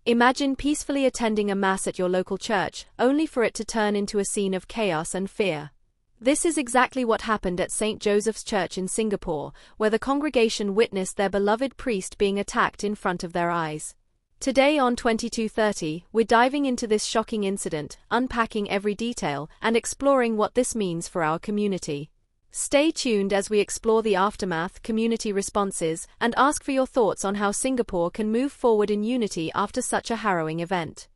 Imagine peacefully attending a mass at your local church, only for it to turn into a scene of chaos and fear. This is exactly what happened at St. Joseph's Church in Singapore, where the congregation witnessed their beloved priest being attacked in front of their eyes. Today on 2230, we're diving into this shocking incident, unpacking every detail, and exploring what this means for our community. Stay tuned as we explore the aftermath, community responses, and ask for your thoughts on how Singapore can move forward in unity after such a harrowing event.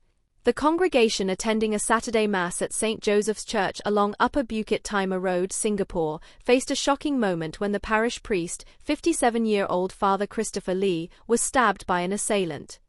The congregation attending a Saturday Mass at St. Joseph's Church along Upper Bukit Timah Road, Singapore, faced a shocking moment when the parish priest, 57-year-old Father Christopher Lee, was stabbed by an assailant.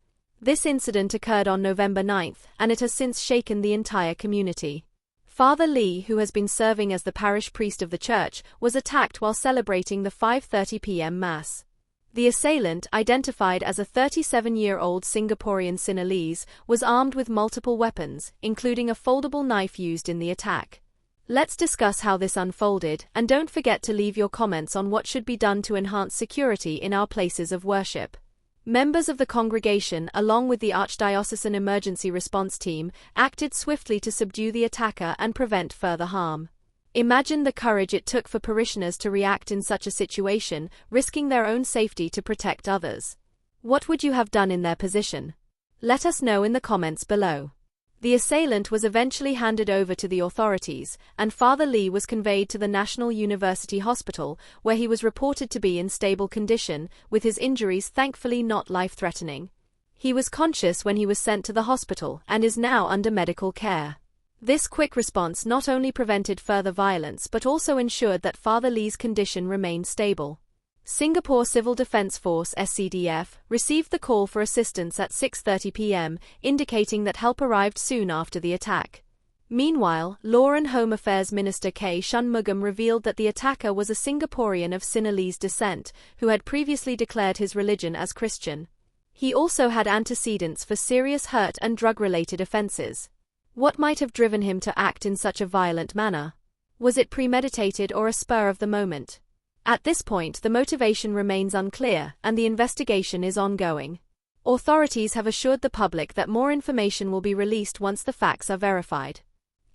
This incident occurred on November 9, and it has since shaken the entire community. Father Lee, who has been serving as the parish priest of the church, was attacked while celebrating the 5:30 p.m. Mass. The assailant, identified as a 37-year-old Singaporean Sinhalese, was armed with multiple weapons, including a foldable knife used in the attack. Let's discuss how this unfolded, and don't forget to leave your comments on what should be done to enhance security in our places of worship. Members of the congregation, along with the Archdiocesan Emergency Response Team, acted swiftly to subdue the attacker and prevent further harm. Imagine the courage it took for parishioners to react in such a situation, risking their own safety to protect others. What would you have done in their position? Let us know in the comments below. The assailant was eventually handed over to the authorities, and Father Lee was conveyed to the National University Hospital, where he was reported to be in stable condition, with his injuries thankfully not life-threatening. He was conscious when he was sent to the hospital and is now under medical care. This quick response not only prevented further violence but also ensured that Father Lee's condition remained stable. Singapore Civil Defence Force (SCDF) received the call for assistance at 6:30 p.m., indicating that help arrived soon after the attack. Meanwhile, Law and Home Affairs Minister K. Shanmugam revealed that the attacker was a Singaporean of Sinhalese descent, who had previously declared his religion as Christian. He also had antecedents for serious hurt and drug-related offences. What might have driven him to act in such a violent manner? Was it premeditated or a spur of the moment? At this point, the motivation remains unclear, and the investigation is ongoing. Authorities have assured the public that more information will be released once the facts are verified.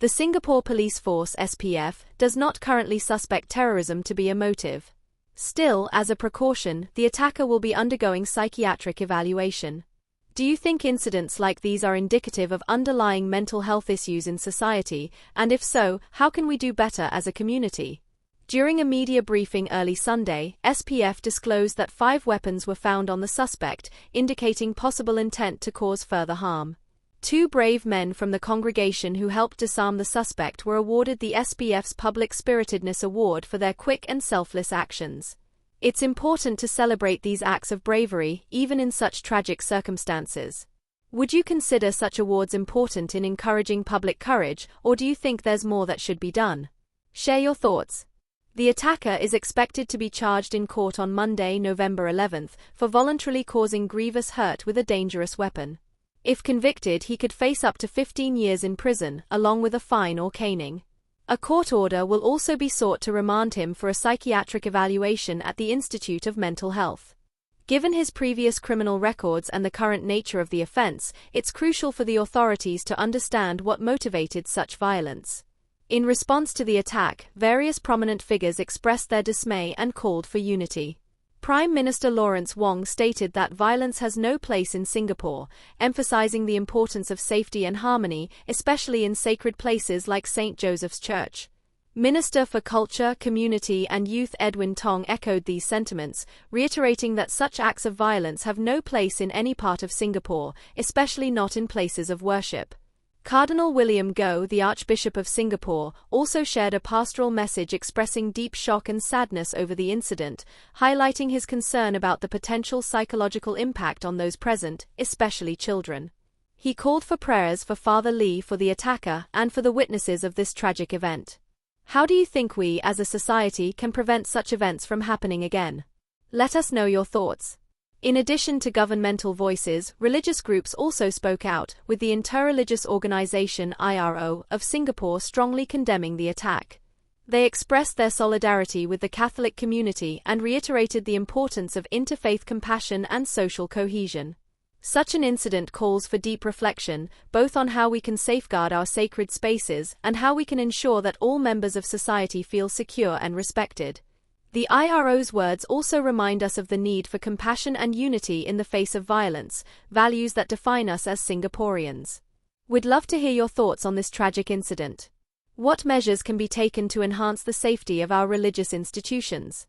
The Singapore Police Force (SPF) does not currently suspect terrorism to be a motive. Still, as a precaution, the attacker will be undergoing psychiatric evaluation. Do you think incidents like these are indicative of underlying mental health issues in society, and if so, how can we do better as a community? During a media briefing early Sunday, SPF disclosed that 5 weapons were found on the suspect, indicating possible intent to cause further harm. 2 brave men from the congregation who helped disarm the suspect were awarded the SPF's Public Spiritedness Award for their quick and selfless actions. It's important to celebrate these acts of bravery, even in such tragic circumstances. Would you consider such awards important in encouraging public courage, or do you think there's more that should be done? Share your thoughts. The attacker is expected to be charged in court on Monday, November 11, for voluntarily causing grievous hurt with a dangerous weapon. If convicted, he could face up to 15 years in prison, along with a fine or caning. A court order will also be sought to remand him for a psychiatric evaluation at the Institute of Mental Health. Given his previous criminal records and the current nature of the offense, it's crucial for the authorities to understand what motivated such violence. In response to the attack, various prominent figures expressed their dismay and called for unity. Prime Minister Lawrence Wong stated that violence has no place in Singapore, emphasizing the importance of safety and harmony, especially in sacred places like St. Joseph's Church. Minister for Culture, Community and Youth Edwin Tong echoed these sentiments, reiterating that such acts of violence have no place in any part of Singapore, especially not in places of worship. Cardinal William Goh, the Archbishop of Singapore, also shared a pastoral message expressing deep shock and sadness over the incident, highlighting his concern about the potential psychological impact on those present, especially children. He called for prayers for Father Lee, for the attacker, and for the witnesses of this tragic event. How do you think we, as a society, can prevent such events from happening again? Let us know your thoughts. In addition to governmental voices, religious groups also spoke out, with the Interreligious Organisation (IRO) of Singapore strongly condemning the attack. They expressed their solidarity with the Catholic community and reiterated the importance of interfaith compassion and social cohesion. Such an incident calls for deep reflection, both on how we can safeguard our sacred spaces and how we can ensure that all members of society feel secure and respected. The IRO's words also remind us of the need for compassion and unity in the face of violence, values that define us as Singaporeans. We'd love to hear your thoughts on this tragic incident. What measures can be taken to enhance the safety of our religious institutions?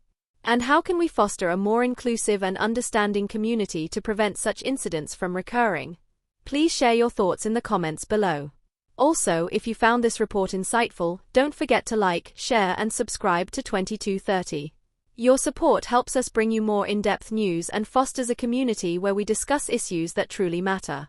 And how can we foster a more inclusive and understanding community to prevent such incidents from recurring? Please share your thoughts in the comments below. Also, if you found this report insightful, don't forget to like, share and subscribe to 2230. Your support helps us bring you more in-depth news and fosters a community where we discuss issues that truly matter.